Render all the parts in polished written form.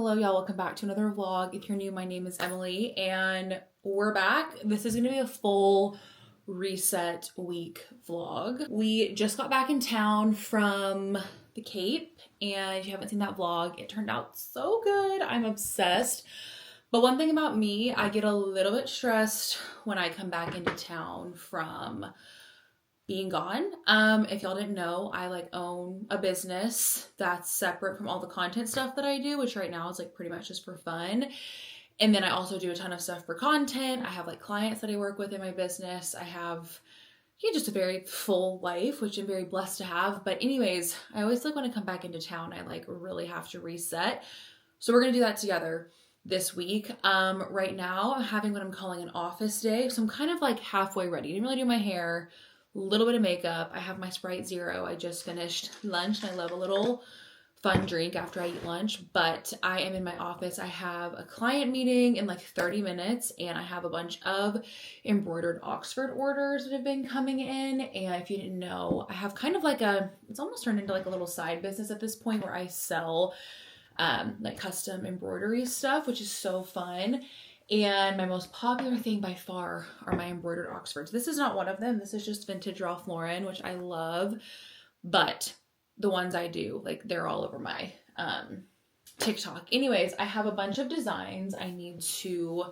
Hello y'all, welcome back to another vlog. If you're new, my name is Emily and we're back. This is gonna be a full reset week vlog. We just got back in town from the Cape, and if you haven't seen that vlog, it turned out so good. I'm obsessed. But one thing about me, I get a little bit stressed when I come back into town from being gone. If y'all didn't know, I own a business that's separate from all the content stuff that I do, which right now is pretty much just for fun. And then I also do a ton of stuff for content. I have clients that I work with in my business. I have just a very full life, which I'm very blessed to have. But anyways, I always when to come back into town, I really have to reset. So we're gonna do that together this week. Right now I'm having what I'm calling an office day. So I'm kind of halfway ready. I didn't really do my hair, a little bit of makeup. I have my Sprite Zero. I just finished lunch and I love a little fun drink after I eat lunch, but I am in my office. I have a client meeting in 30 minutes and I have a bunch of embroidered Oxford orders that have been coming in. And if you didn't know, I have kind of it's almost turned into a little side business at this point where I sell custom embroidery stuff, which is so fun. And my most popular thing by far are my embroidered Oxfords. This is not one of them. This is just vintage Ralph Lauren, which I love. But the ones I do, they're all over my TikTok. Anyways, I have a bunch of designs I need to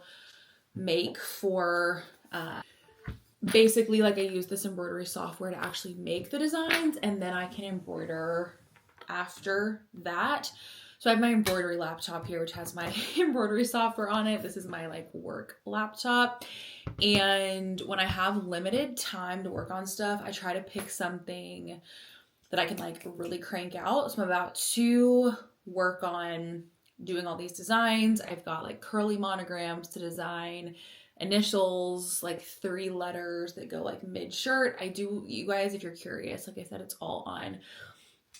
make for basically I use this embroidery software to actually make the designs, and then I can embroider after that. So I have my embroidery laptop here, which has my embroidery software on it. This is my work laptop. And when I have limited time to work on stuff, I try to pick something that I can really crank out. So I'm about to work on doing all these designs. I've got curly monograms to design, initials, 3 letters that go mid shirt. I do, you guys, if you're curious, I said, it's all on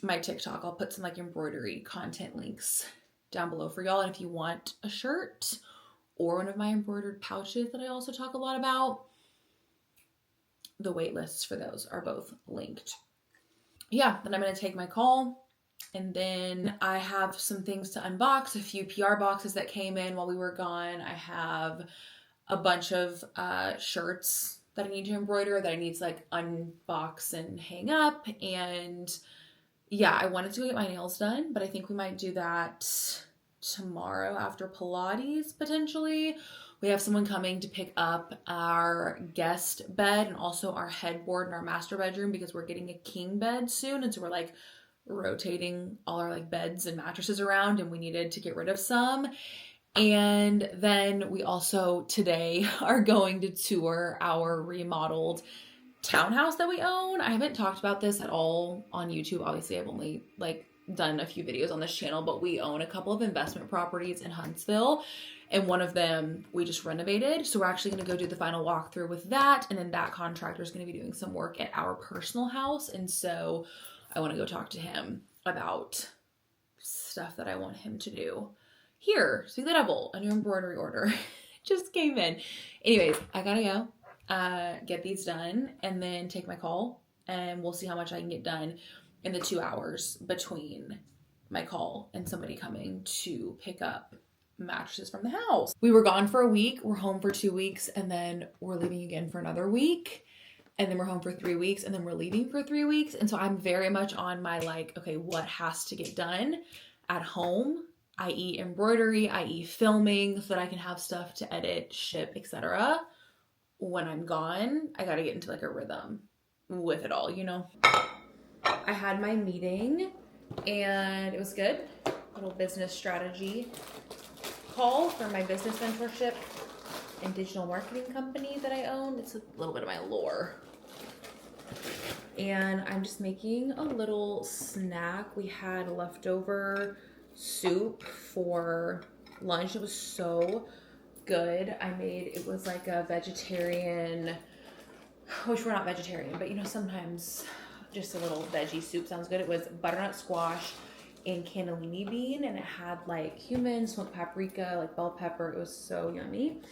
my TikTok. I'll put some embroidery content links down below for y'all. And if you want a shirt or one of my embroidered pouches that I also talk a lot about, the wait lists for those are both linked. Yeah, then I'm going to take my call, and then I have some things to unbox, a few PR boxes that came in while we were gone. I have a bunch of shirts that I need to embroider that I need to unbox and hang up. And yeah, I wanted to get my nails done, but I think we might do that tomorrow after Pilates, potentially. We have someone coming to pick up our guest bed and also our headboard in our master bedroom because we're getting a king bed soon. And so we're rotating all our beds and mattresses around, and we needed to get rid of some. And then we also today are going to tour our remodeled townhouse that we own. I haven't talked about this at all on YouTube. Obviously, I've only done a few videos on this channel, but we own a couple of investment properties in Huntsville, and one of them we just renovated. So we're actually going to go do the final walkthrough with that, and then that contractor is going to be doing some work at our personal house. And so I want to go talk to him about stuff that I want him to do. Here, Speak the Devil, a new embroidery order just came in. Anyways, I gotta go get these done and then take my call, and we'll see how much I can get done in the 2 hours between my call and somebody coming to pick up mattresses from the house. We were gone for a week, we're home for 2 weeks, and then we're leaving again for another week, and then we're home for 3 weeks, and then we're leaving for 3 weeks. And so I'm very much on my okay, what has to get done at home, i.e. embroidery, i.e. filming, so that I can have stuff to edit, ship, etc. When I'm gone, I gotta get into a rhythm with it all, I had my meeting and it was good. Little business strategy call for my business mentorship and digital marketing company that I own. It's a little bit of my lore. And I'm just making a little snack. We had leftover soup for lunch. It was so good. It was a vegetarian, which we're not vegetarian, but sometimes just a little veggie soup sounds good. It was butternut squash and cannellini bean, and it had cumin, smoked paprika, bell pepper. It was so yummy.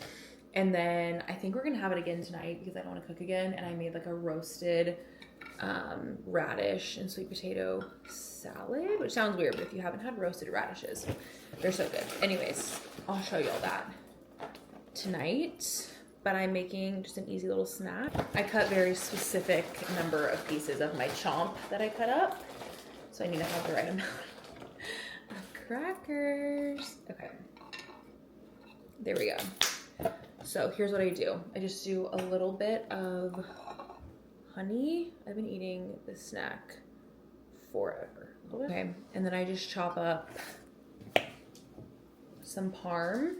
And then I think we're gonna have it again tonight because I don't want to cook again. And I made a roasted radish and sweet potato salad, which sounds weird, but if you haven't had roasted radishes, they're so good. Anyways, I'll show you all that tonight, but I'm making just an easy little snack. I cut very specific number of pieces of my chomp that I cut up, so I need to have the right amount of crackers. Okay, there we go. So here's what I do. I just do a little bit of honey. I've been eating this snack forever. Okay, and then I just chop up some parm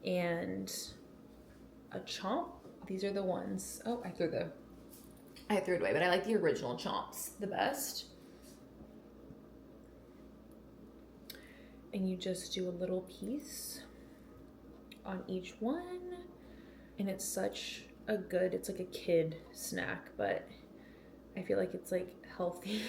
and a chomp. These are the ones. Oh, I threw it away, but I like the original chomps the best. And you just do a little piece on each one, and it's such a good, it's like a kid snack, but I feel like it's like healthy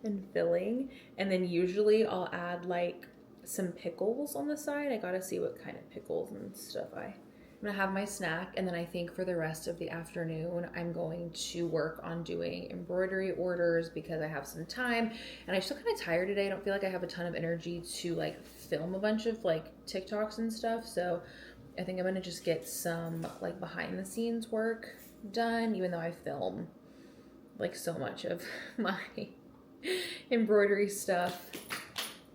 and filling. And then usually I'll add like some pickles on the side. I gotta see what kind of pickles and stuff I'm gonna have my snack. And then I think for the rest of the afternoon, I'm going to work on doing embroidery orders because I have some time, and I'm still kind of tired today. I don't feel like I have a ton of energy to like film a bunch of like TikToks and stuff. So I think I'm gonna just get some like behind the scenes work done, even though I film like so much of my embroidery stuff.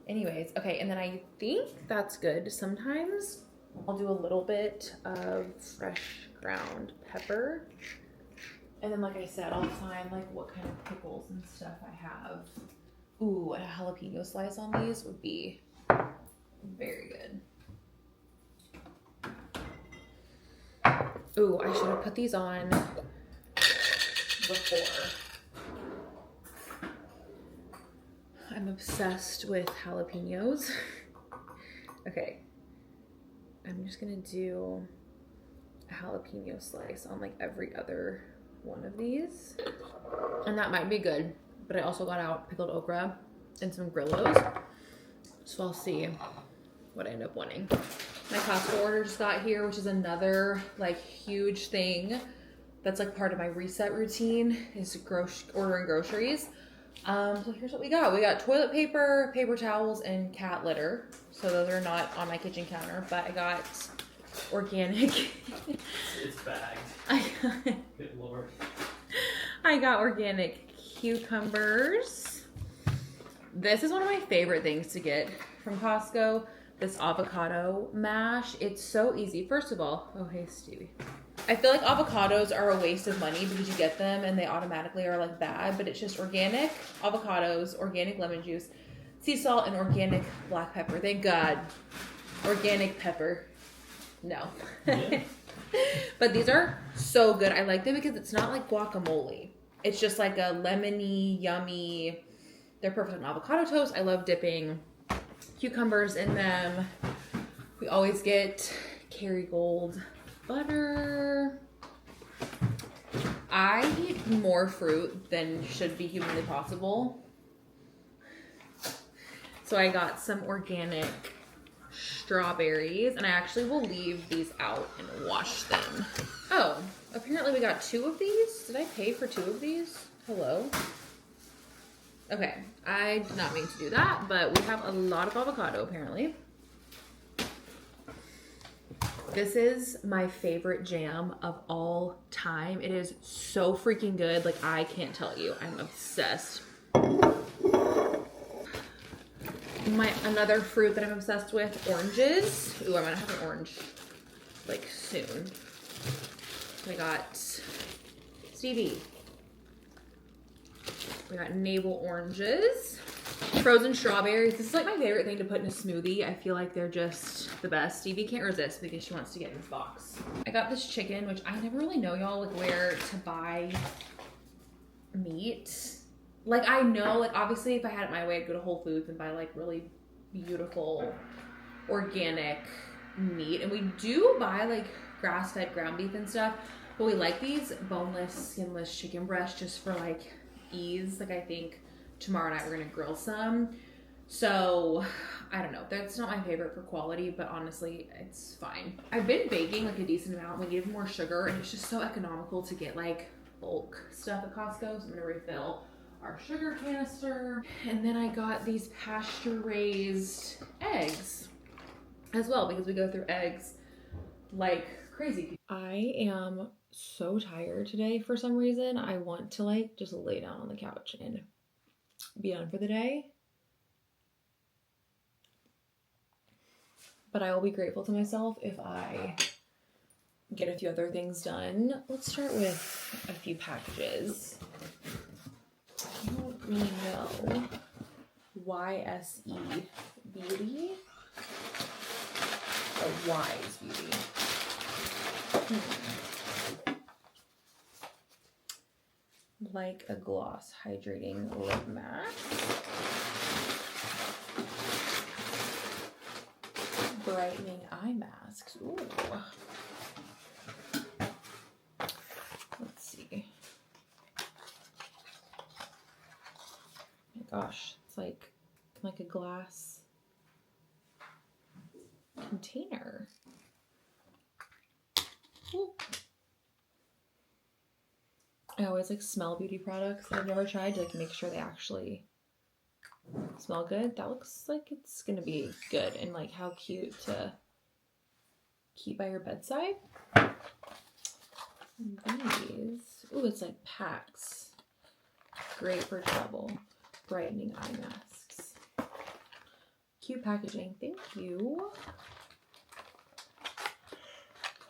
Anyways, okay, and then I think that's good. Sometimes I'll do a little bit of fresh ground pepper. And then like I said, I'll find like what kind of pickles and stuff I have. Ooh, a jalapeno slice on these would be very good. Ooh, I should have put these on before. I'm obsessed with jalapenos. Okay, I'm just gonna do a jalapeno slice on like every other one of these. And that might be good, but I also got out pickled okra and some grillos. So I'll see what I end up wanting. My Costco order just got here, which is another like huge thing that's like part of my reset routine is ordering groceries. So here's what we got. We got toilet paper, paper towels, and cat litter. So those are not on my kitchen counter, but I got organic. It's bagged. Good Lord. I got organic cucumbers. This is one of my favorite things to get from Costco. This avocado mash. It's so easy. First of all, oh hey Stevie. I feel like avocados are a waste of money because you get them and they automatically are like bad, but it's just organic avocados, organic lemon juice, sea salt, and organic black pepper. Thank God. Organic pepper. No. Yeah. But these are so good. I like them because it's not like guacamole. It's just like a lemony, yummy. They're perfect on avocado toast. I love dipping cucumbers in them. We always get Kerrygold butter. I eat more fruit than should be humanly possible. So I got some organic strawberries, and I actually will leave these out and wash them. Oh, apparently we got 2 of these. Did I pay for 2 of these? Hello? Okay, I did not mean to do that, but we have a lot of avocado apparently. This is my favorite jam of all time. It is so freaking good. Like, I can't tell you. I'm obsessed. Another fruit that I'm obsessed with, oranges. Ooh, I'm gonna have an orange like soon. I got Stevie. We got navel oranges. Frozen strawberries. This is like my favorite thing to put in a smoothie. I feel like they're just the best. Stevie can't resist because she wants to get in this box. I got this chicken, which I never really know, y'all, like where to buy meat. Like, I know, like, obviously if I had it my way, I'd go to Whole Foods and buy like really beautiful organic meat. And we do buy like grass-fed ground beef and stuff, but we like these boneless, skinless chicken breasts just for like ease. Like, I think tomorrow night we're gonna grill some. So I don't know, that's not my favorite for quality, but honestly it's fine. I've been baking like a decent amount. We need more sugar, and it's just so economical to get like bulk stuff at Costco, so I'm gonna refill our sugar canister. And then I got these pasture-raised eggs as well, because we go through eggs like crazy. I am so tired today for some reason. I want to like just lay down on the couch and be done for the day. But I will be grateful to myself if I get a few other things done. Let's start with a few packages. I don't really know. YSE Beauty or Wise Beauty. Like a gloss hydrating lip mask. Brightening eye masks. Ooh. Let's see. Oh my gosh, it's like a glass container. Ooh. I always like smell beauty products that I've never tried to like make sure they actually smell good. That looks like it's gonna be good, and like how cute to keep by your bedside. These, ooh, it's like packs. Great for travel. Brightening eye masks. Cute packaging. Thank you.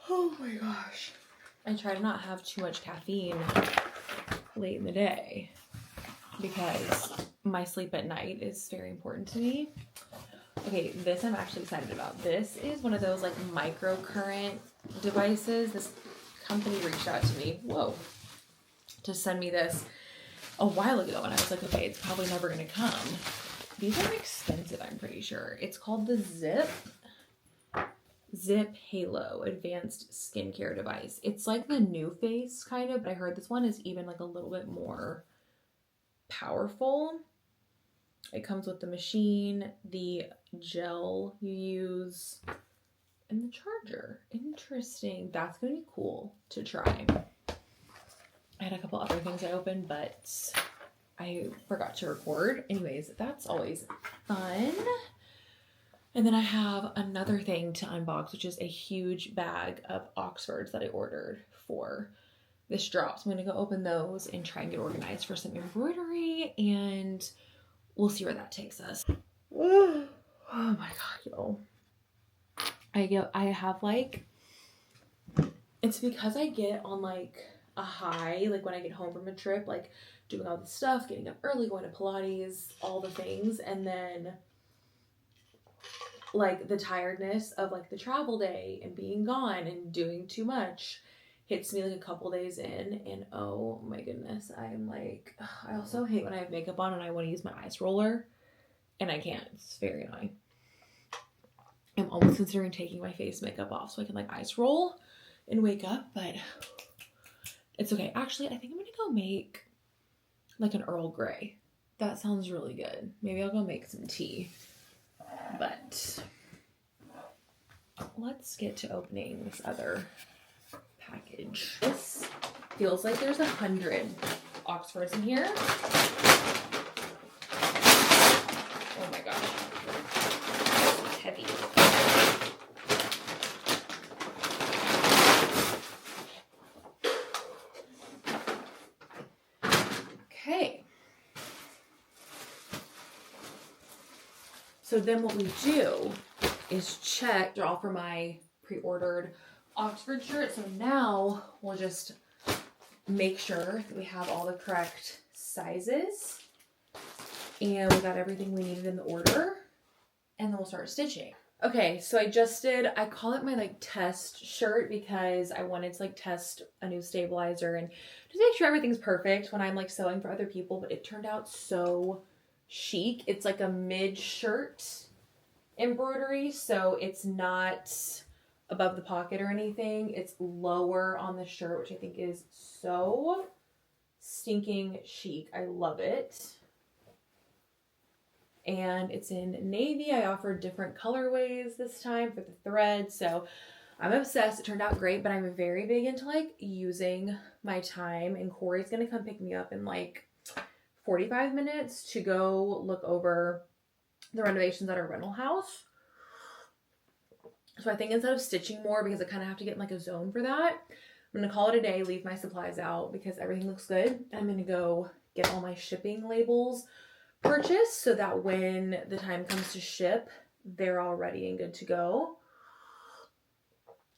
Oh my gosh. I try to not have too much caffeine late in the day because my sleep at night is very important to me. Okay, this I'm actually excited about. This is one of those like microcurrent devices. This company reached out to me, to send me this a while ago, and I was like, okay, it's probably never gonna come. These are expensive, I'm pretty sure. It's called the Zip Halo Advanced Skincare Device. It's like the New Face kind of, but I heard this one is even like a little bit more powerful. It comes with the machine, the gel you use, and the charger. Interesting. That's gonna be cool to try. I had a couple other things I opened, but I forgot to record. Anyways, that's always fun. And then I have another thing to unbox, which is a huge bag of Oxfords that I ordered for this drop. So I'm gonna go open those and try and get organized for some embroidery, and we'll see where that takes us. Oh my god, yo. I have like, it's because I get on like a high, like when I get home from a trip, like doing all the stuff, getting up early, going to Pilates, all the things, and then like the tiredness of like the travel day and being gone and doing too much hits me like a couple days in, and oh my goodness, I'm like, I also hate when I have makeup on and I want to use my ice roller and I can't. It's very annoying. I'm almost considering taking my face makeup off so I can like ice roll and wake up, but it's okay. Actually, I think I'm gonna go make like an Earl Grey. That sounds really good. Maybe I'll go make some tea. But let's get to opening this other package. This feels like there's 100 Oxfords in here. Oh my gosh. It's heavy. Okay. So then what we do is check, they're all for my pre-ordered Oxford shirt. So now we'll just make sure that we have all the correct sizes and we got everything we needed in the order, and then we'll start stitching. Okay, so I call it my like test shirt because I wanted to like test a new stabilizer and just make sure everything's perfect when I'm like sewing for other people, but it turned out so chic. It's like a mid shirt embroidery, so it's not above the pocket or anything. It's lower on the shirt, which I think is so stinking chic. I love it. And it's in navy. I offered different colorways this time for the thread, so I'm obsessed. It turned out great, but I'm very big into like using my time, and Corey's gonna come pick me up in like 45 minutes to go look over the renovations at our rental house. So I think instead of stitching more, because I kind of have to get in like a zone for that, I'm gonna call it a day, leave my supplies out because everything looks good. I'm gonna go get all my shipping labels purchased so that when the time comes to ship, they're all ready and good to go.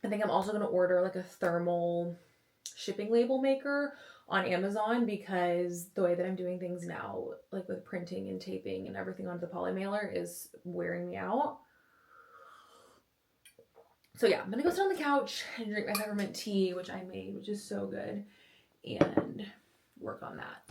I think I'm also going to order like a thermal shipping label maker on Amazon, because the way that I'm doing things now, like with printing and taping and everything onto the poly mailer, is wearing me out. So yeah, I'm going to go sit on the couch and drink my peppermint tea, which I made, which is so good, and work on that.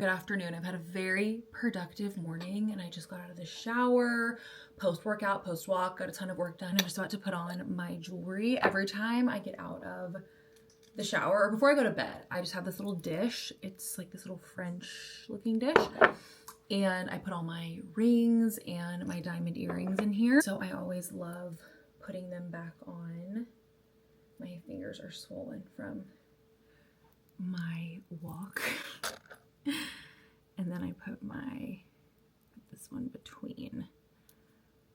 Afternoon. I've had a very productive morning, and I just got out of the shower, post-workout, post-walk, got a ton of work done. I'm just about to put on my jewelry. Every time I get out of the shower, or before I go to bed, I just have this little dish. It's like this little French looking dish, and I put all my rings and my diamond earrings in here. So I always love putting them back on. My fingers are swollen from my walk. And then I put this one between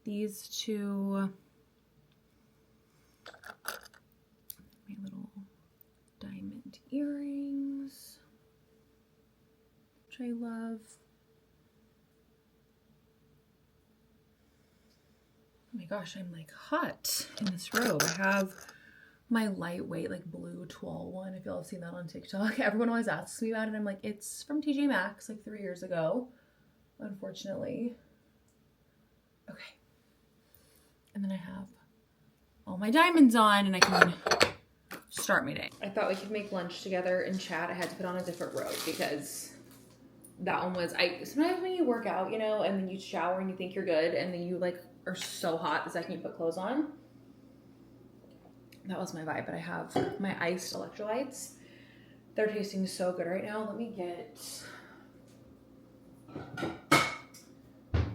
these two. My little diamond earrings, which I love. Oh my gosh, I'm like hot in this robe. I have my lightweight like blue toile one, if y'all have seen that on TikTok. Everyone always asks me about it. I'm like, it's from TJ Maxx like 3 years ago, unfortunately. Okay. And then I have all my diamonds on, and I can start my day. I thought we could make lunch together and chat. I had to put on a different robe because that one was, sometimes when you work out, you know, and then you shower and you think you're good, and then you like are so hot the second you put clothes on. That was my vibe, but I have my iced electrolytes. They're tasting so good right now. Let me get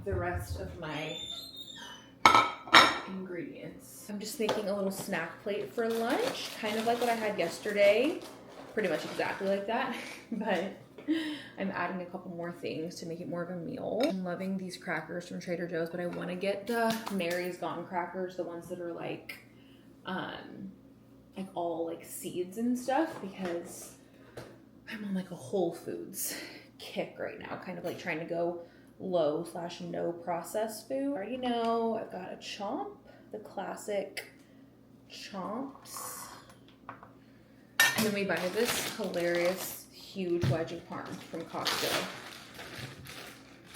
the rest of my ingredients. I'm just making a little snack plate for lunch, kind of like what I had yesterday. Pretty much exactly like that, but I'm adding a couple more things to make it more of a meal. I'm loving these crackers from Trader Joe's, but I want to get the Mary's Gone crackers, the ones that are like all like seeds and stuff, because I'm on like a Whole Foods kick right now, kind of like trying to go low/no processed food. I already know I've got a chomp, the classic chomps, and then we buy this hilarious huge wedge of parm from Costco,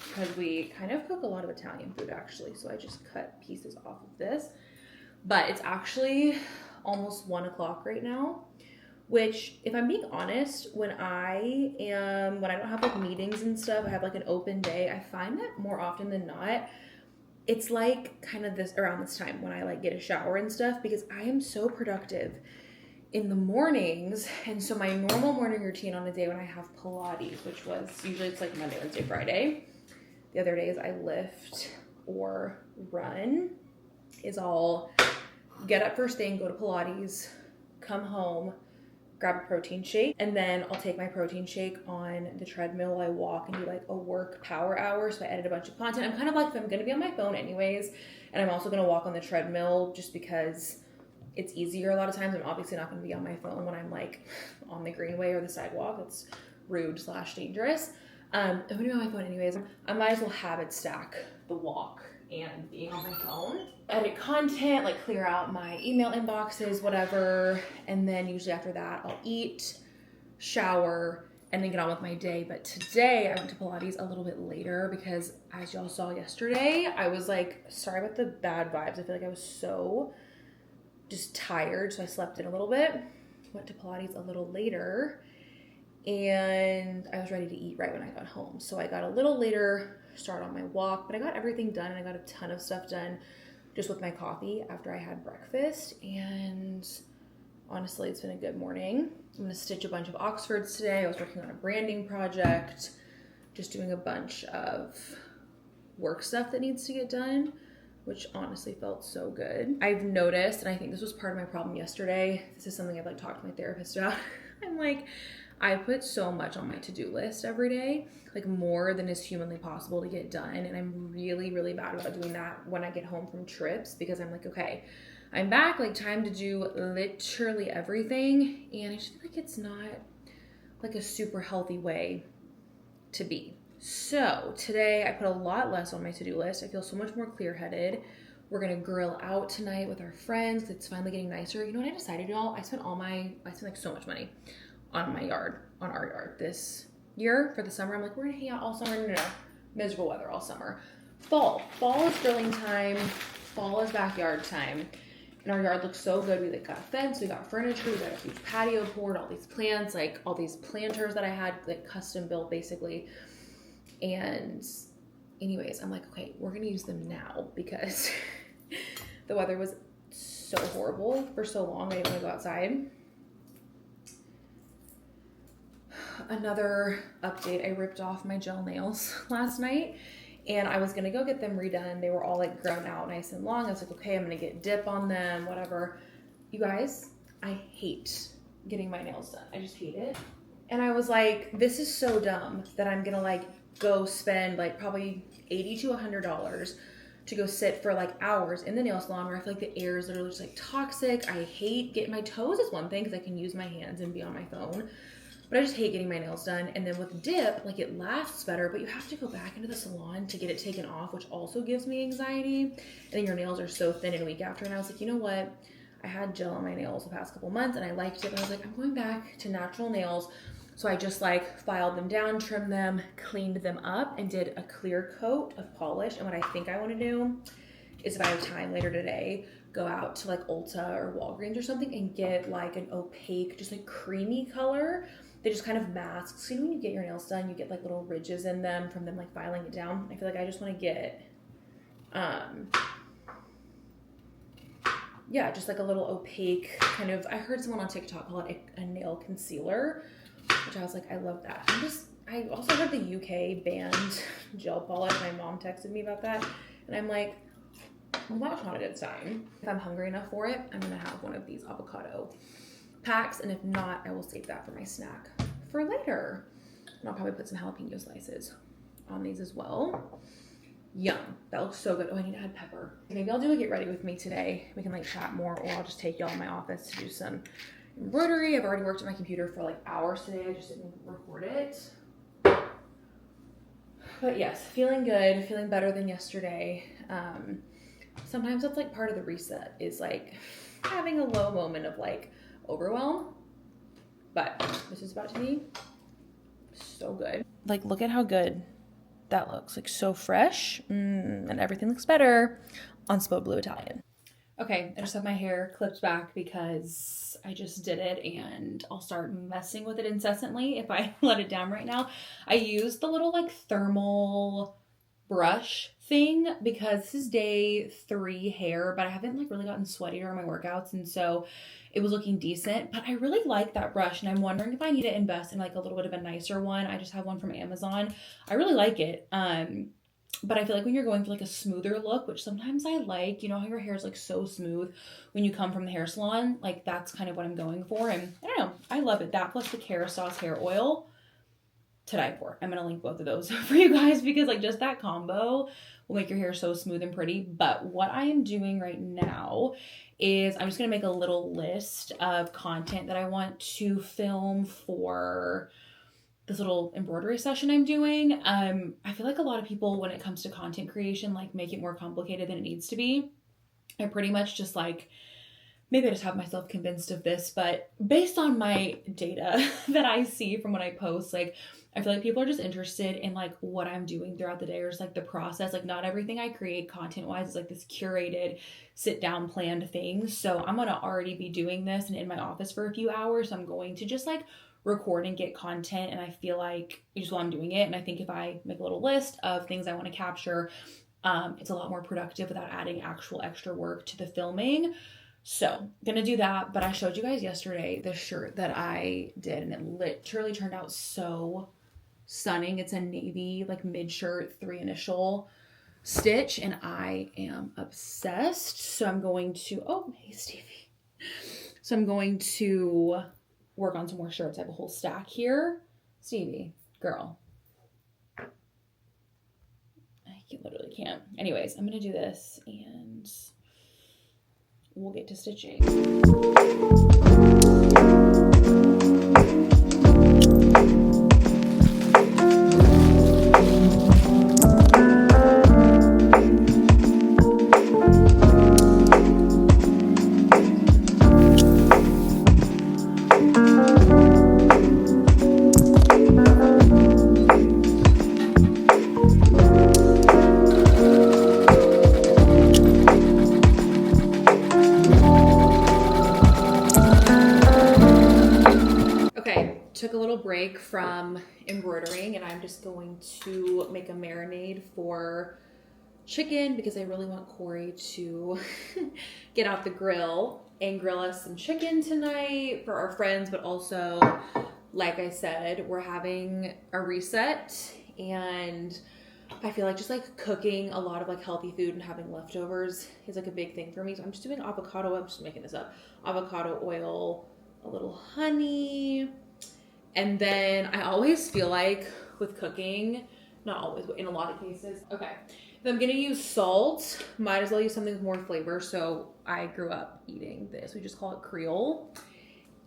because we kind of cook a lot of Italian food actually, so I just cut pieces off of this. But it's actually almost 1 o'clock right now, which, if I'm being honest, when I don't have like meetings and stuff, I have like an open day, I find that more often than not, it's like kind of this around this time when I like get a shower and stuff, because I am so productive in the mornings. And so my normal morning routine on a day when I have Pilates, which was usually it's like Monday, Wednesday, Friday. The other days I lift or run, is all get up first thing, go to Pilates, come home, grab a protein shake, and then I'll take my protein shake on the treadmill. I walk and do like a work power hour, so I edit a bunch of content. I'm kind of like, if I'm going to be on my phone anyways, and I'm also going to walk on the treadmill just because it's easier a lot of times. I'm obviously not going to be on my phone when I'm like on the greenway or the sidewalk. It's rude/dangerous. I'm going to be on my phone anyways. I might as well habit stack the walk and being on my phone. Edit content, like clear out my email inboxes, whatever. And then usually after that, I'll eat, shower, and then get on with my day. But today I went to Pilates a little bit later because, as y'all saw yesterday, I was like, sorry about the bad vibes. I feel like I was so just tired, so I slept in a little bit. Went to Pilates a little later, and I was ready to eat right when I got home. So I got a little later start on my walk, but I got everything done, and I got a ton of stuff done just with my coffee after I had breakfast. And honestly, it's been a good morning. I'm gonna stitch a bunch of Oxfords today. I was working on a branding project, just doing a bunch of work stuff that needs to get done, which honestly felt so good. I've noticed, and I think this was part of my problem yesterday, this is something I've like talked to my therapist about. I'm like, I put so much on my to-do list every day, like more than is humanly possible to get done. And I'm really, really bad about doing that when I get home from trips, because I'm like, okay, I'm back, like time to do literally everything. And I just feel like it's not like a super healthy way to be. So today I put a lot less on my to-do list. I feel so much more clear-headed. We're gonna grill out tonight with our friends. It's finally getting nicer. You know what I decided, y'all? I spent like so much money on my yard, on our yard this year for the summer. I'm like, we're gonna hang out all summer. No, miserable weather all summer. Fall is grilling time. Fall is backyard time. And our yard looks so good. We like got a fence, we got furniture, we got a huge patio poured, all these plants, like all these planters that I had like custom built basically. And anyways, I'm like, okay, we're gonna use them now because the weather was so horrible for so long. I didn't want to go outside. Another update, I ripped off my gel nails last night and I was gonna go get them redone. They were all like grown out nice and long. I was like, okay, I'm gonna get dip on them, whatever. You guys, I hate getting my nails done. I just hate it. And I was like, this is so dumb that I'm gonna like go spend like probably $80 to $100 to go sit for like hours in the nail salon where I feel like the air is literally just like toxic. I hate getting my toes is one thing because I can use my hands and be on my phone. But I just hate getting my nails done. And then with dip, like it lasts better, but you have to go back into the salon to get it taken off, which also gives me anxiety. And then your nails are so thin in a week after. And I was like, you know what? I had gel on my nails the past couple months and I liked it, but I was like, I'm going back to natural nails. So I just like filed them down, trimmed them, cleaned them up, and did a clear coat of polish. And what I think I want to do is, if I have time later today, go out to like Ulta or Walgreens or something and get like an opaque, just like creamy color that just kind of masks. You know, when you get your nails done, you get like little ridges in them from them like filing it down. I feel like I just want to get, yeah, just like a little opaque kind of, I heard someone on TikTok call it a nail concealer, which I was like, I love that. I also heard the UK banned gel polish. My mom texted me about that. And I'm like, well, that's not a good sign. If I'm hungry enough for it, I'm gonna have one of these avocado packs. And if not, I will save that for my snack for later. And I'll probably put some jalapeno slices on these as well. Yum, that looks so good. Oh, I need to add pepper. Maybe I'll do a get ready with me today. We can like chat more, or I'll just take y'all in my office to do some embroidery. I've already worked at my computer for like hours today. I just didn't record it. But yes, feeling good, feeling better than yesterday. Sometimes that's like part of the reset, is like having a low moment of like overwhelm. But this is about to be so good. Like, look at how good that looks. Like, so fresh. And everything looks better on Spode Blue Italian. Okay, I just have my hair clipped back because I just did it and I'll start messing with it incessantly if I let it down right now. I used the little like thermal brush thing because this is day 3 hair, but I haven't like really gotten sweaty during my workouts, and so it was looking decent. But I really like that brush and I'm wondering if I need to invest in like a little bit of a nicer one. I just have one from Amazon. I really like it. But I feel like when you're going for like a smoother look, which sometimes I like, you know how your hair is like so smooth when you come from the hair salon, like that's kind of what I'm going for. And I don't know, I love it. That plus the Kerastase hair oil, to die for. I'm going to link both of those for you guys because like just that combo will make your hair so smooth and pretty. But what I am doing right now is I'm just going to make a little list of content that I want to film for this little embroidery session I'm doing. I feel like a lot of people, when it comes to content creation, like make it more complicated than it needs to be. I pretty much just like, maybe I just have myself convinced of this, but based on my data that I see from when I post, like, I feel like people are just interested in like what I'm doing throughout the day, or just like the process. Like, not everything I create content wise is like this curated, sit down, planned thing. So I'm going to already be doing this and in my office for a few hours. So I'm going to just like record and get content. And I feel like just while I'm doing it, and I think if I make a little list of things I want to capture, it's a lot more productive without adding actual extra work to the filming. So, gonna do that, but I showed you guys yesterday the shirt that I did, and it literally turned out so stunning. It's a navy, like mid shirt, 3 initial stitch, and I am obsessed. So I'm going to, oh, hey Stevie. So I'm going to work on some more shirts. I have a whole stack here. Stevie, girl. I literally can't. Anyways, I'm gonna do this and we'll get to stitching. Took a little break from embroidering, and I'm just going to make a marinade for chicken because I really want Corey to get out the grill and grill us some chicken tonight for our friends, but also, like I said, we're having a reset, and I feel like just like cooking a lot of like healthy food and having leftovers is like a big thing for me. So I'm just doing avocado, I'm just making this up, avocado oil, a little honey. And then I always feel like with cooking, not always, but in a lot of cases, okay, if I'm gonna use salt, might as well use something with more flavor. So I grew up eating this. We just call it Creole.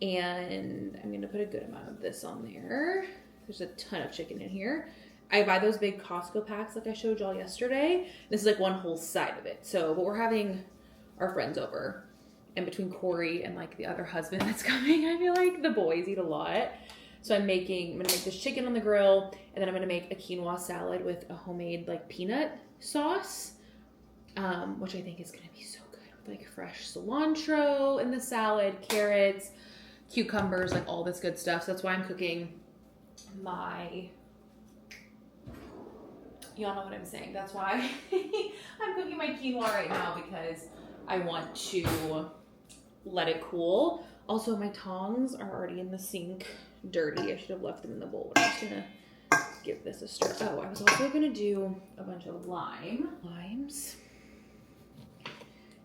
And I'm gonna put a good amount of this on there. There's a ton of chicken in here. I buy those big Costco packs like I showed y'all yesterday. This is like one whole side of it. So, but we're having our friends over. And between Corey and like the other husband that's coming, I feel like the boys eat a lot. So I'm gonna make this chicken on the grill, and then I'm gonna make a quinoa salad with a homemade like peanut sauce, which I think is gonna be so good with like fresh cilantro in the salad, carrots, cucumbers, like all this good stuff. So that's why I'm cooking y'all know what I'm saying. That's why I'm cooking my quinoa right now, because I want to let it cool. Also, my tongs are already in the sink, dirty. I should have left them in the bowl. I'm just gonna give this a stir. Oh, I was also gonna do a bunch of limes.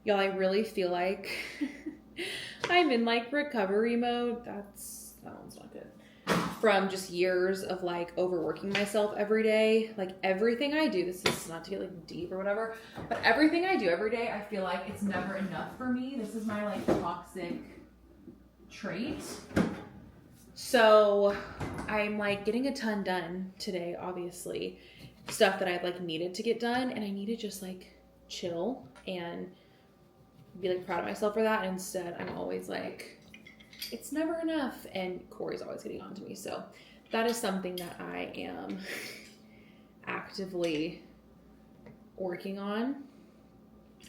Y'all, I really feel like I'm in like recovery mode. That one's not good. From just years of like overworking myself every day. Like everything I do, this is not to get like deep or whatever, but everything I do every day, I feel like it's never enough for me. This is my like toxic trait. So I'm like getting a ton done today, obviously. Stuff that I like needed to get done, and I need to just like chill and be like proud of myself for that. And instead, I'm always like, it's never enough. And Corey's always getting on to me. So that is something that I am actively working on.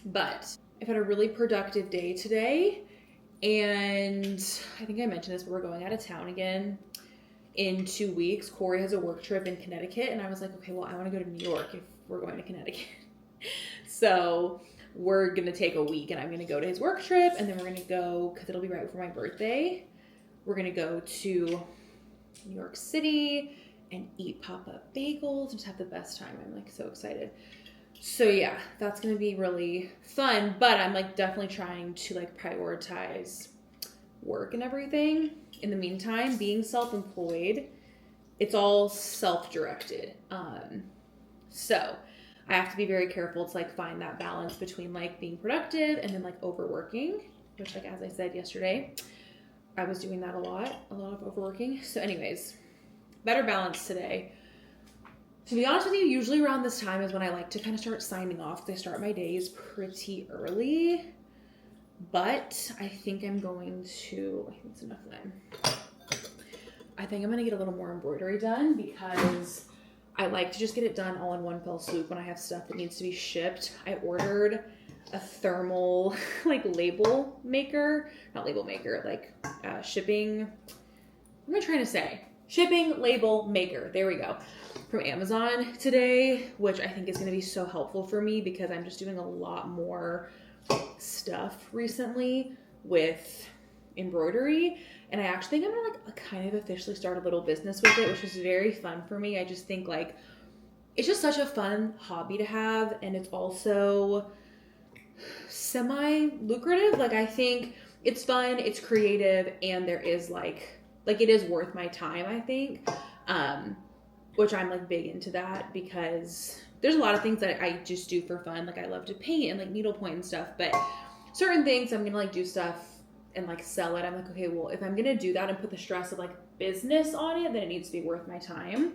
But I've had a really productive day today. And I think I mentioned this, but we're going out of town again in 2 weeks. Corey has a work trip in Connecticut, and I was like, okay, well, I want to go to New York if we're going to Connecticut. So we're going to take a week, and I'm going to go to his work trip, and then we're going to go, because it'll be right before my birthday, we're going to go to New York City and eat pop-up bagels and just have the best time. I'm like so excited. So yeah, that's going to be really fun, but I'm like definitely trying to like prioritize work and everything. In the meantime, being self-employed, it's all self-directed. So I have to be very careful to like find that balance between like being productive and then like overworking, which like, as I said yesterday, I was doing that a lot of overworking. So anyways, better balance today. To be honest with you, usually around this time is when I like to kind of start signing off. I start my days pretty early, but I think I'm going to, I think it's enough then. I think I'm going to get a little more embroidery done because I like to just get it done all in one fell swoop when I have stuff that needs to be shipped. I ordered a thermal like label maker, not label maker, like shipping, what am I trying to say? Shipping label maker, there we go, from Amazon today, which I think is going to be so helpful for me because I'm just doing a lot more stuff recently with embroidery, and I actually think I'm gonna like kind of officially start a little business with it, which is very fun for me. I just think like it's just such a fun hobby to have, and it's also semi-lucrative. Like I think it's fun, it's creative, and there is like it is worth my time, I think, which I'm like big into that because there's a lot of things that I just do for fun. Like I love to paint and like needlepoint and stuff, but certain things I'm gonna like do stuff and like sell it. I'm like, okay, well, if I'm gonna do that and put the stress of like business on it, then it needs to be worth my time.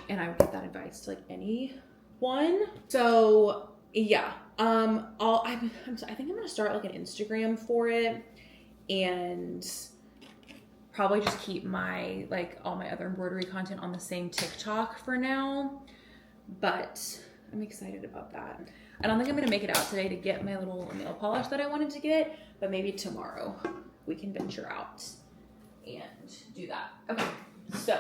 And I would give that advice to like anyone. So yeah, I think I'm gonna start like an Instagram for it, and probably just keep my like all my other embroidery content on the same TikTok for now. But I'm excited about that. I don't think I'm gonna make it out today to get my little nail polish that I wanted to get, but maybe tomorrow we can venture out and do that. Okay, so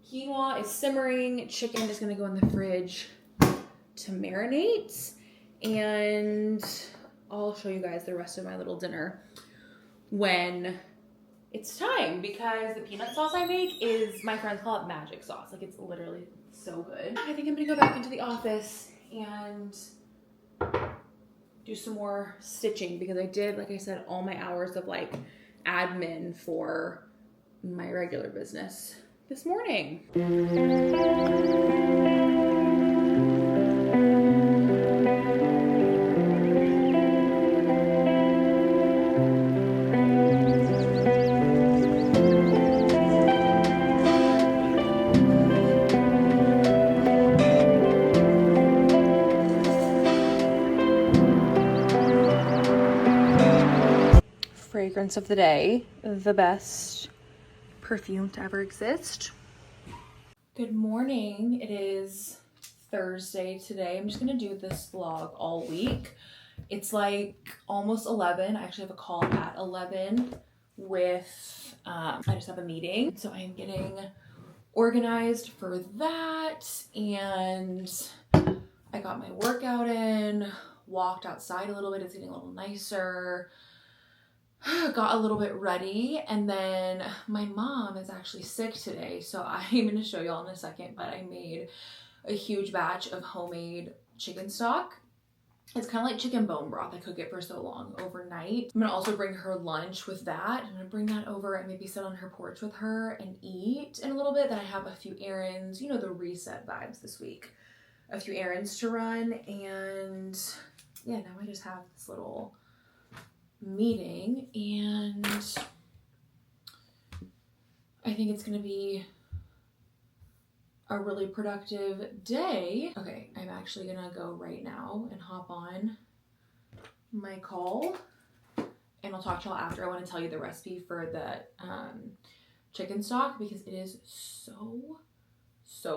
quinoa is simmering. Chicken is gonna go in the fridge to marinate, and I'll show you guys the rest of my little dinner when it's time, because the peanut sauce I make is, my friends call it magic sauce. Like it's literally so good. I think I'm gonna go back into the office and do some more stitching because I did, like I said, all my hours of like admin for my regular business this morning. Fragrance of the day, the best perfume to ever exist. Good morning. It is Thursday today. I'm just gonna do this vlog all week. It's like almost 11. I actually have a call at 11 with, I just have a meeting. So I am getting organized for that, and I got my workout in, walked outside a little bit. It's getting a little nicer. Got a little bit ready, and then my mom is actually sick today, so I'm going to show y'all in a second, but I made a huge batch of homemade chicken stock. It's kind of like chicken bone broth. I cook it for so long overnight. I'm going to also bring her lunch with that. I'm going to bring that over and maybe sit on her porch with her and eat in a little bit. Then I have a few errands, you know, the reset vibes this week. A few errands to run, and yeah, now I just have this little meeting, and I think it's gonna be a really productive day. Okay, I'm actually gonna go right now and hop on my call, and I'll talk to y'all after. I want to tell you the recipe for the chicken stock because it is so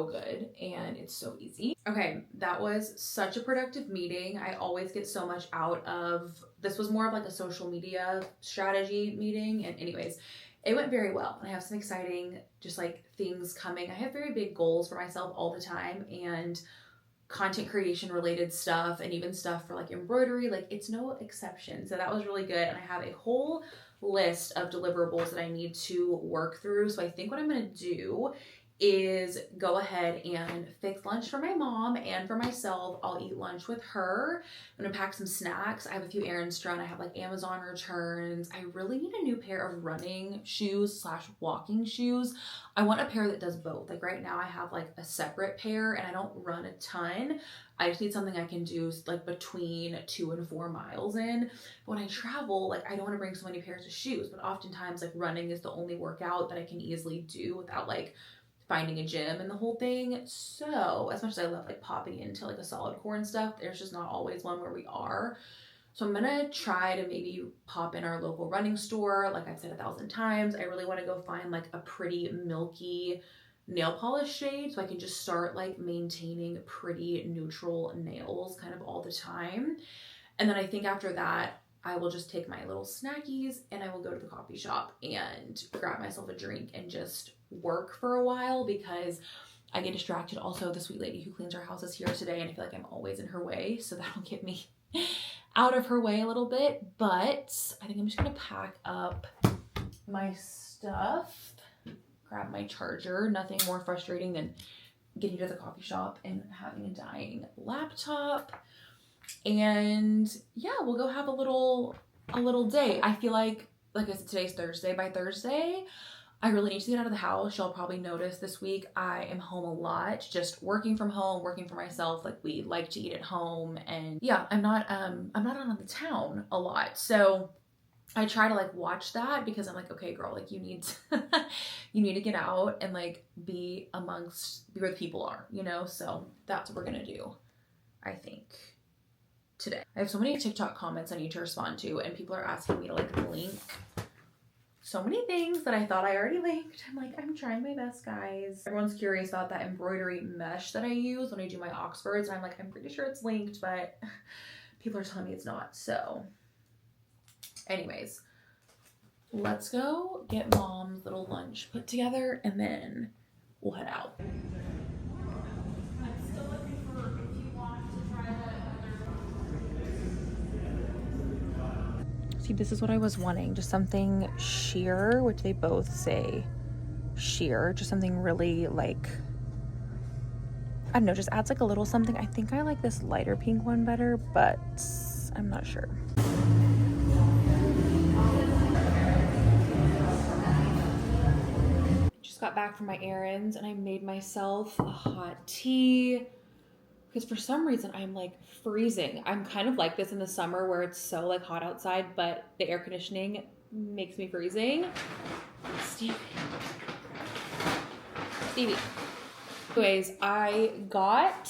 good and it's so easy. Okay, that was such a productive meeting. I always get so much out of, this was more of like a social media strategy meeting, and anyways, it went very well. I have some exciting just like things coming. I have very big goals for myself all the time, and content creation related stuff, and even stuff for like embroidery, like it's no exception. So that was really good, and I have a whole list of deliverables that I need to work through. So I think what I'm gonna do is go ahead and fix lunch for my mom and for myself. I'll eat lunch with her. I'm gonna pack some snacks. I have a few errands to run. I have like Amazon returns. I really need a new pair of running shoes / walking shoes. I want a pair that does both. Like right now I have like a separate pair and I don't run a ton. I just need something I can do like between 2 and 4 miles in. But when I travel, like I don't want to bring so many pairs of shoes, but oftentimes like running is the only workout that I can easily do without like finding a gym and the whole thing. So as much as I love like popping into like a solid core and stuff, there's just not always one where we are. So I'm gonna try to maybe pop in our local running store. Like I've said 1,000 times, I really want to go find like a pretty milky nail polish shade so I can just start like maintaining pretty neutral nails kind of all the time. And then I think after that, I will just take my little snackies and I will go to the coffee shop and grab myself a drink and just work for a while because I get distracted. Also, the sweet lady who cleans our house is here today and I feel like I'm always in her way. So that'll get me out of her way a little bit. But I think I'm just gonna pack up my stuff, grab my charger. Nothing more frustrating than getting to the coffee shop and having a dying laptop. And yeah, we'll go have a little day. I feel like I said, today's Thursday. By Thursday, I really need to get out of the house. Y'all probably noticed this week I am home a lot, just working from home, working for myself. Like we like to eat at home, and yeah, I'm not out on the town a lot. So I try to like watch that because I'm like, okay, girl, like you need to get out and like be where the people are, you know? So that's what we're gonna do, I think, today. I have so many TikTok comments I need to respond to, and people are asking me to like link so many things that I thought I already linked. I'm like, I'm trying my best, guys. Everyone's curious about that embroidery mesh that I use when I do my Oxfords, and I'm like, I'm pretty sure it's linked, but people are telling me it's not. So anyways, let's go get mom's little lunch put together and then we'll head out. See, this is what I was wanting. Just something sheer, which they both say sheer. Just something really like, I don't know, just adds like a little something. I think I like this lighter pink one better, but I'm not sure. Just got back from my errands and I made myself a hot tea. Because for some reason I'm like freezing. I'm kind of like this in the summer where it's so like hot outside, but the air conditioning makes me freezing. Stevie. Anyways, I got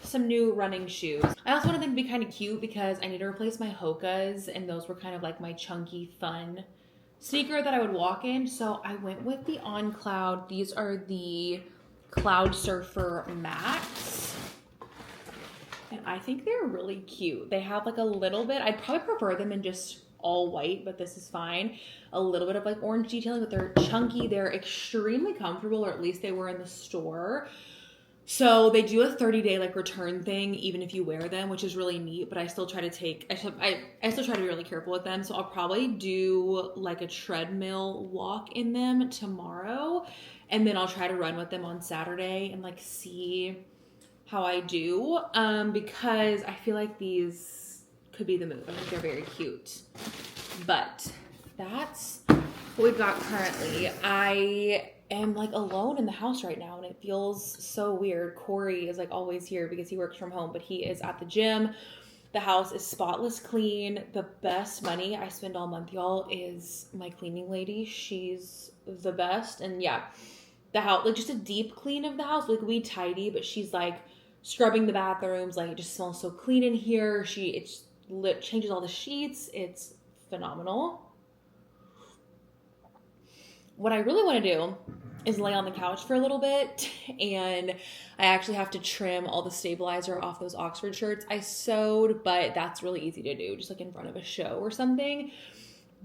some new running shoes. I also wanted them to be kind of cute because I need to replace my Hokas, and those were kind of like my chunky, fun sneaker that I would walk in. So I went with the On Cloud. These are the Cloud Surfer Max. And I think they're really cute. They have like a little bit, I'd probably prefer them in just all white, but this is fine. A little bit of like orange detailing, but they're chunky. They're extremely comfortable, or at least they were in the store. So they do a 30-day like return thing, even if you wear them, which is really neat, but I still try to I still try to be really careful with them. So I'll probably do like a treadmill walk in them tomorrow. And then I'll try to run with them on Saturday and like see how I do, because I feel like these could be the move. I think they're very cute. But that's what we've got currently. I am like alone in the house right now and it feels so weird. Corey is like always here because he works from home, but he is at the gym. The house is spotless clean. The best money I spend all month, y'all, is my cleaning lady. She's the best. And yeah, the house, like just a deep clean of the house. Like we tidy, but she's like scrubbing the bathrooms. Like it just smells so clean in here. It changes all the sheets. It's phenomenal. What I really want to do is lay on the couch for a little bit, and I actually have to trim all the stabilizer off those Oxford shirts I sewed, but that's really easy to do, just like in front of a show or something.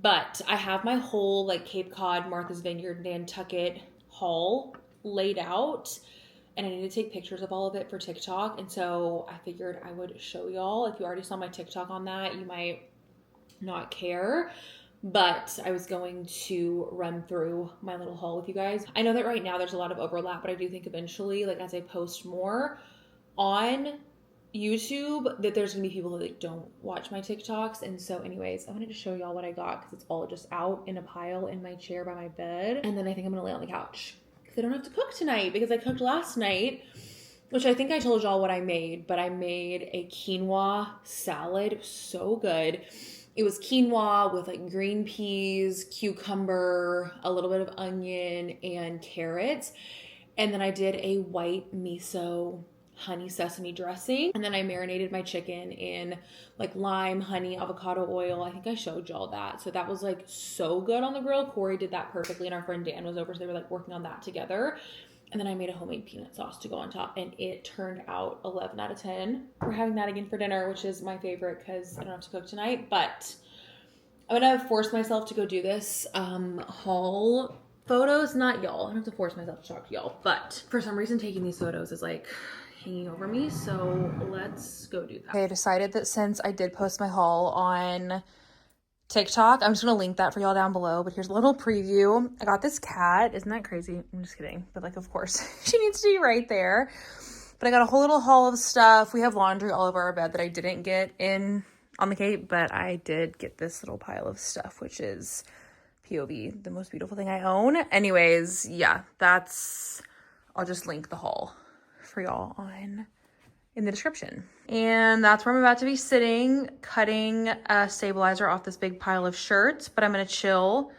But I have my whole like Cape Cod, Martha's Vineyard, Nantucket haul laid out, and I need to take pictures of all of it for TikTok, and so I figured I would show y'all. If you already saw my TikTok on that, you might not care. But I was going to run through my little haul with you guys. I know that right now there's a lot of overlap, but I do think eventually, like as I post more on YouTube, that there's gonna be people who like don't watch my TikToks. And so anyways, I wanted to show y'all what I got because it's all just out in a pile in my chair by my bed. And then I think I'm gonna lay on the couch because I don't have to cook tonight because I cooked last night, which I think I told y'all what I made, but I made a quinoa salad. It was so good. It was quinoa with like green peas, cucumber, a little bit of onion, and carrots. And then I did a white miso honey sesame dressing. And then I marinated my chicken in like lime, honey, avocado oil. I think I showed y'all that. So that was like so good on the grill. Corey did that perfectly, and our friend Dan was over, so they were like working on that together. And then I made a homemade peanut sauce to go on top, and it turned out 11 out of 10. We're having that again for dinner, which is my favorite because I don't have to cook tonight. But I'm gonna force myself to go do this haul photos. Not y'all. I don't have to force myself to talk to y'all. But for some reason, taking these photos is like hanging over me. So let's go do that. Okay, I decided that since I did post my haul on TikTok, I'm just gonna link that for y'all down below. But here's a little preview. I got this cat. Isn't that crazy? I'm just kidding. But like, of course, she needs to be right there. But I got a whole little haul of stuff. We have laundry all over our bed that I didn't get in on the Cape, but I did get this little pile of stuff, which is POV, the most beautiful thing I own. Anyways, yeah, I'll just link the haul for y'all in the description. And that's where I'm about to be sitting, cutting a stabilizer off this big pile of shirts, but I'm gonna chill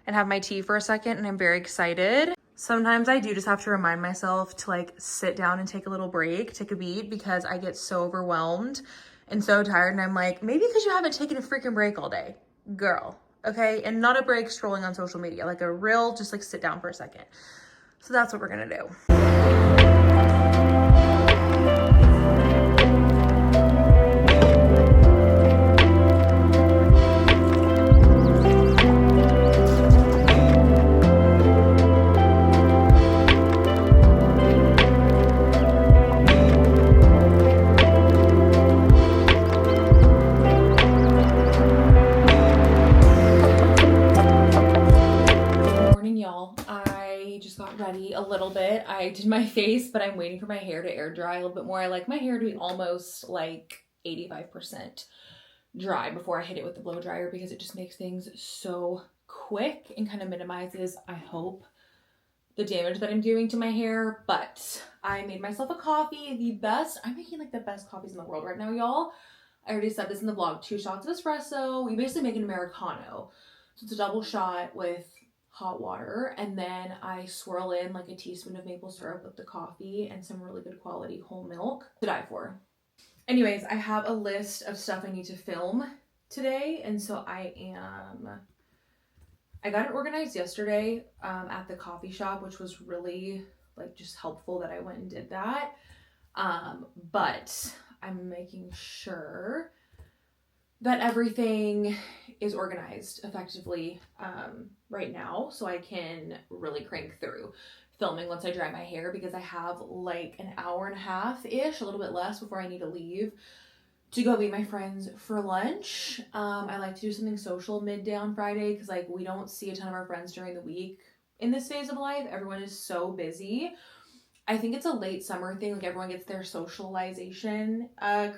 and have my tea for a second, and I'm very excited. Sometimes I do just have to remind myself to like sit down and take a little break, take a beat, because I get so overwhelmed and so tired, and I'm like, maybe because you haven't taken a freaking break all day, girl, okay? And not a break scrolling on social media, like a real, just like sit down for a second. So that's what we're gonna do. Ready a little bit. I did my face, but I'm waiting for my hair to air dry a little bit more. I like my hair to be almost like 85% dry before I hit it with the blow dryer, because it just makes things so quick and kind of minimizes, I hope, the damage that I'm doing to my hair. But I made myself a coffee, I'm making like the best coffees in the world right now, y'all. I already said this in the vlog. 2 shots of espresso. We basically make an Americano. So it's a double shot with hot water, and then I swirl in like a teaspoon of maple syrup with the coffee and some really good quality whole milk to die for. Anyways, I have a list of stuff I need to film today, and so I got it organized yesterday at the coffee shop, which was really like just helpful that I went and did that. But I'm making sure that everything is organized effectively right now, so I can really crank through filming once I dry my hair, because I have like an hour and a half-ish, a little bit less, before I need to leave to go meet my friends for lunch. I like to do something social midday on Friday, because like we don't see a ton of our friends during the week in this phase of life. Everyone is so busy. I think it's a late summer thing. Like everyone gets their socialization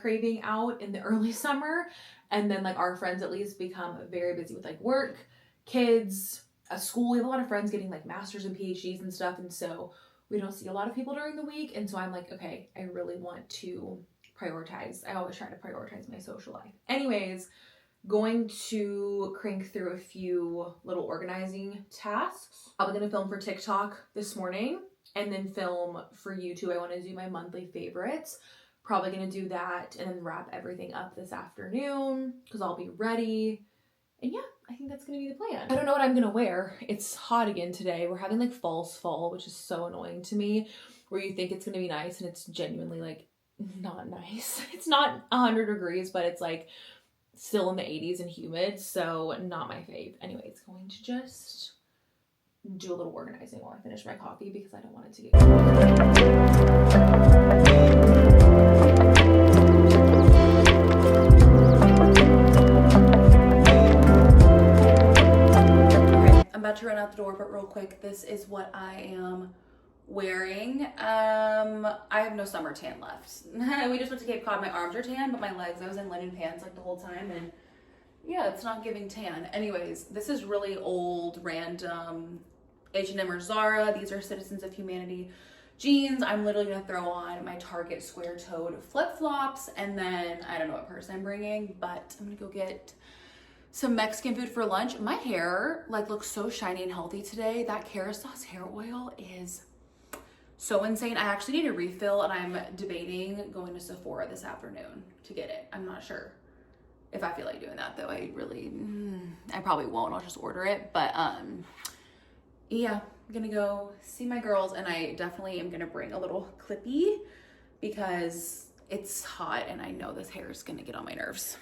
craving out in the early summer. And then like our friends at least become very busy with like work, kids, school. We have a lot of friends getting like masters and PhDs and stuff. And so we don't see a lot of people during the week. And so I'm like, okay, I really want to prioritize. I always try to prioritize my social life. Anyways, going to crank through a few little organizing tasks. I'm going to film for TikTok this morning, and then film for YouTube. I want to do my monthly favorites. Probably going to do that and then wrap everything up this afternoon, because I'll be ready. And yeah, I think that's going to be the plan. I don't know what I'm going to wear. It's hot again today. We're having like false fall, which is so annoying to me, where you think it's going to be nice and it's genuinely like not nice. It's not 100 degrees, but it's like still in the 80s and humid. So not my fave. Anyways, going to just do a little organizing while I finish my coffee, because I don't want it to get okay, I'm about to run out the door, but real quick, this is what I am wearing. I have no summer tan left. We just went to Cape Cod. My arms are tan, but my legs, I was in linen pants like the whole time, and yeah, it's not giving tan. Anyways, this is really old, random H&M or Zara. These are Citizens of Humanity jeans. I'm literally gonna throw on my Target square-toed flip-flops, and then I don't know what purse I'm bringing, but I'm gonna go get some Mexican food for lunch. My hair like looks so shiny and healthy today. That Kerastase hair oil is so insane. I actually need a refill and I'm debating going to Sephora this afternoon to get it. I'm not sure if I feel like doing that though. I probably won't. I'll just order it. But yeah, I'm gonna go see my girls, and I definitely am gonna bring a little clippy because it's hot and I know this hair is gonna get on my nerves.